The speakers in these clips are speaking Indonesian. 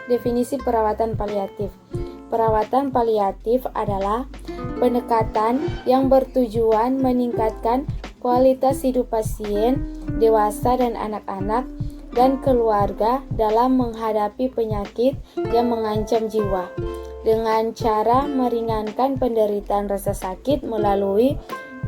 Definisi perawatan paliatif. Perawatan paliatif adalah pendekatan yang bertujuan meningkatkan kualitas hidup pasien, dewasa dan anak-anak, dan keluarga dalam menghadapi penyakit yang mengancam jiwa, dengan cara meringankan penderitaan rasa sakit melalui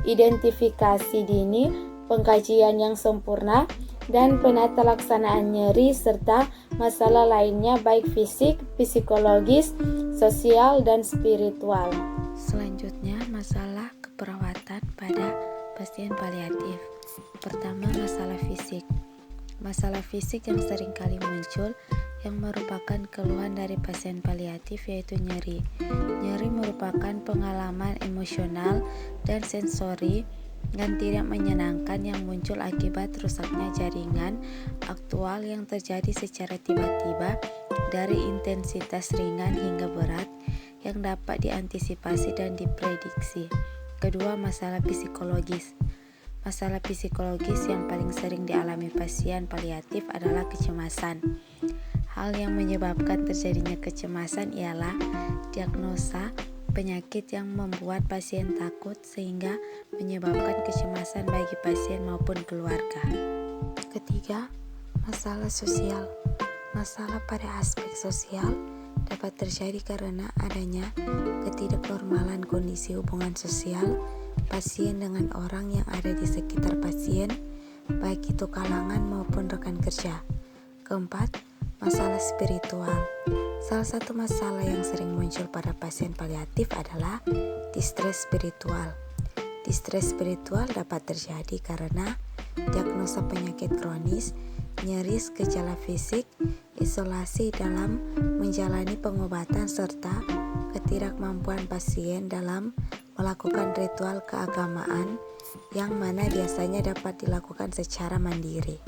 identifikasi dini, pengkajian yang sempurna, dan penata laksanaan nyeri serta masalah lainnya baik fisik, psikologis, sosial, dan spiritual. Selanjutnya, masalah keperawatan pada pasien paliatif. Pertama, masalah fisik. Masalah fisik yang sering kali muncul yang merupakan keluhan dari pasien paliatif yaitu nyeri. Nyeri merupakan pengalaman emosional dan sensori yang tidak menyenangkan yang muncul akibat rusaknya jaringan aktual yang terjadi secara tiba-tiba dari intensitas ringan hingga berat yang dapat diantisipasi dan diprediksi. Kedua, masalah psikologis. Masalah psikologis yang paling sering dialami pasien paliatif adalah kecemasan. Hal yang menyebabkan terjadinya kecemasan ialah diagnosa penyakit yang membuat pasien takut sehingga menyebabkan kecemasan bagi pasien maupun keluarga. Ketiga, masalah sosial. Masalah pada aspek sosial dapat terjadi karena adanya ketidaknormalan kondisi hubungan sosial pasien dengan orang yang ada di sekitar pasien, baik itu kalangan maupun rekan kerja. Keempat, masalah spiritual. Salah satu masalah yang sering muncul pada pasien paliatif adalah distres spiritual. Distres spiritual dapat terjadi karena diagnosa penyakit kronis, nyeri, gejala fisik, isolasi dalam menjalani pengobatan, serta ketidakmampuan pasien dalam melakukan ritual keagamaan yang mana biasanya dapat dilakukan secara mandiri.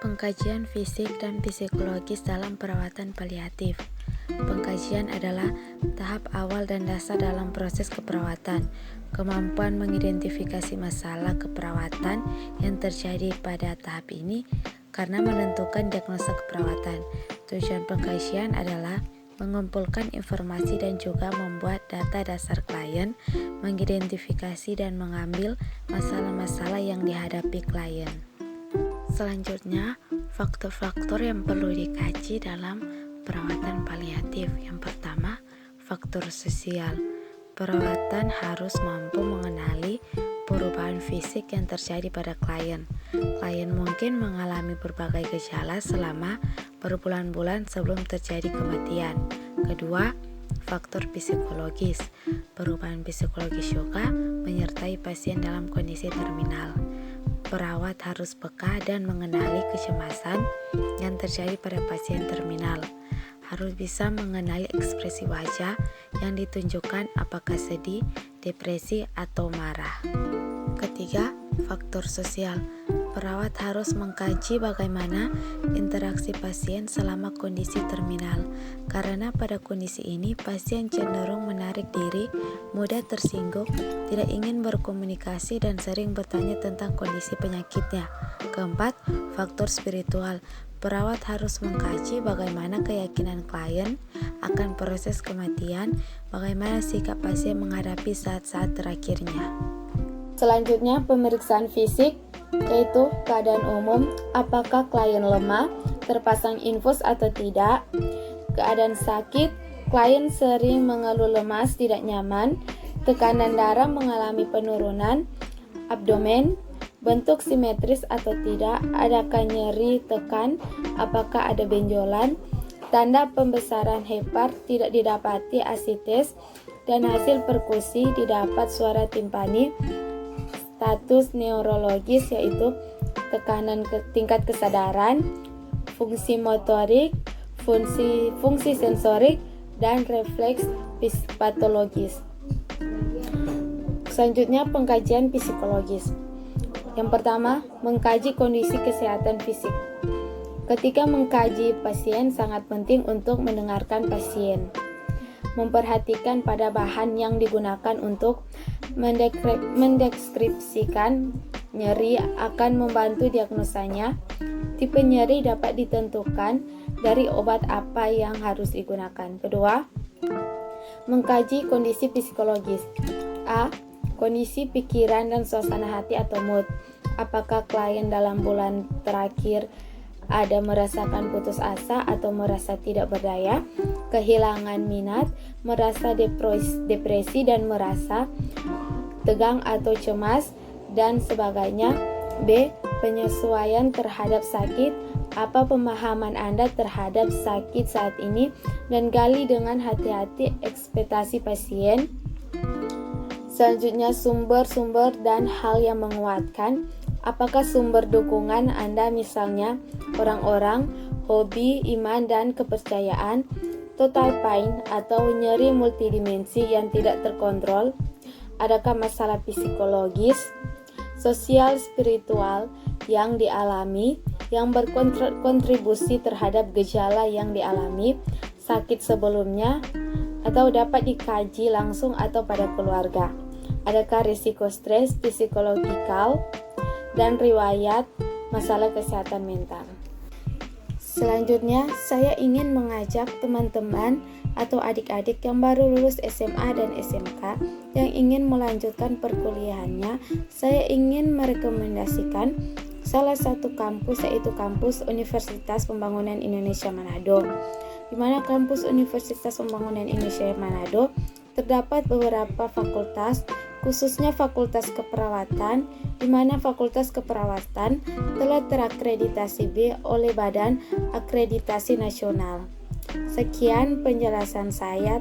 Pengkajian fisik dan psikologis dalam perawatan paliatif. Pengkajian adalah tahap awal dan dasar dalam proses keperawatan. Kemampuan mengidentifikasi masalah keperawatan yang terjadi pada tahap ini karena menentukan diagnosa keperawatan. Tujuan pengkajian adalah mengumpulkan informasi dan juga membuat data dasar klien, mengidentifikasi dan mengambil masalah-masalah yang dihadapi klien. Selanjutnya, faktor-faktor yang perlu dikaji dalam perawatan paliatif. Yang pertama, faktor sosial. Perawatan harus mampu mengenali perubahan fisik yang terjadi pada klien. Klien mungkin mengalami berbagai gejala selama berbulan-bulan sebelum terjadi kematian. Kedua, faktor psikologis. Perubahan psikologis juga menyertai pasien dalam kondisi terminal. Perawat harus peka dan mengenali kecemasan yang terjadi pada pasien terminal. Harus bisa mengenali ekspresi wajah yang ditunjukkan apakah sedih, depresi, atau marah. Ketiga, faktor sosial. Perawat harus mengkaji bagaimana interaksi pasien selama kondisi terminal. Karena pada kondisi ini pasien cenderung menarik diri, mudah tersinggung, tidak ingin berkomunikasi dan sering bertanya tentang kondisi penyakitnya. Keempat, faktor spiritual. Perawat harus mengkaji bagaimana keyakinan klien akan proses kematian, bagaimana sikap pasien menghadapi saat-saat terakhirnya. Selanjutnya, pemeriksaan fisik, yaitu keadaan umum, apakah klien lemah, terpasang infus atau tidak. Keadaan sakit, klien sering mengeluh lemas, tidak nyaman, tekanan darah mengalami penurunan, abdomen, bentuk simetris atau tidak, adakah nyeri tekan, apakah ada benjolan, tanda pembesaran hepar tidak didapati asites, dan hasil perkusi didapat suara timpani. Status neurologis yaitu tekanan tingkat kesadaran, fungsi motorik, fungsi sensorik, dan refleks patologis. Selanjutnya, pengkajian psikologis. Yang pertama, mengkaji kondisi kesehatan fisik. Ketika mengkaji pasien, sangat penting untuk mendengarkan pasien, memperhatikan pada bahan yang digunakan untuk mendeskripsikan nyeri akan membantu diagnosanya. Tipe nyeri dapat ditentukan dari obat apa yang harus digunakan. Kedua, mengkaji kondisi psikologis. A. Kondisi pikiran dan suasana hati atau mood. Apakah klien dalam bulan terakhir ada merasakan putus asa atau merasa tidak berdaya, kehilangan minat, merasa depresi dan merasa tegang atau cemas, dan sebagainya. B. Penyesuaian terhadap sakit. Apa pemahaman Anda terhadap sakit saat ini, dan gali dengan hati-hati ekspektasi pasien. Selanjutnya, sumber-sumber dan hal yang menguatkan. Apakah sumber dukungan Anda misalnya orang-orang, hobi, iman, dan kepercayaan, total pain, atau nyeri multidimensi yang tidak terkontrol? Adakah masalah psikologis, sosial, spiritual yang dialami, yang berkontribusi terhadap gejala yang dialami, sakit sebelumnya, atau dapat dikaji langsung atau pada keluarga? Adakah risiko stres psikologikal dan riwayat masalah kesehatan mental? Selanjutnya, saya ingin mengajak teman-teman atau adik-adik yang baru lulus SMA dan SMK yang ingin melanjutkan perkuliahannya. Saya ingin merekomendasikan salah satu kampus, yaitu kampus Universitas Pembangunan Indonesia Manado. Di mana kampus Universitas Pembangunan Indonesia Manado terdapat beberapa fakultas, khususnya Fakultas Keperawatan, di mana Fakultas Keperawatan telah terakreditasi B oleh Badan Akreditasi Nasional. Sekian penjelasan saya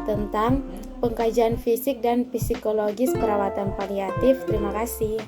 tentang pengkajian fisik dan psikologis perawatan paliatif. Terima kasih.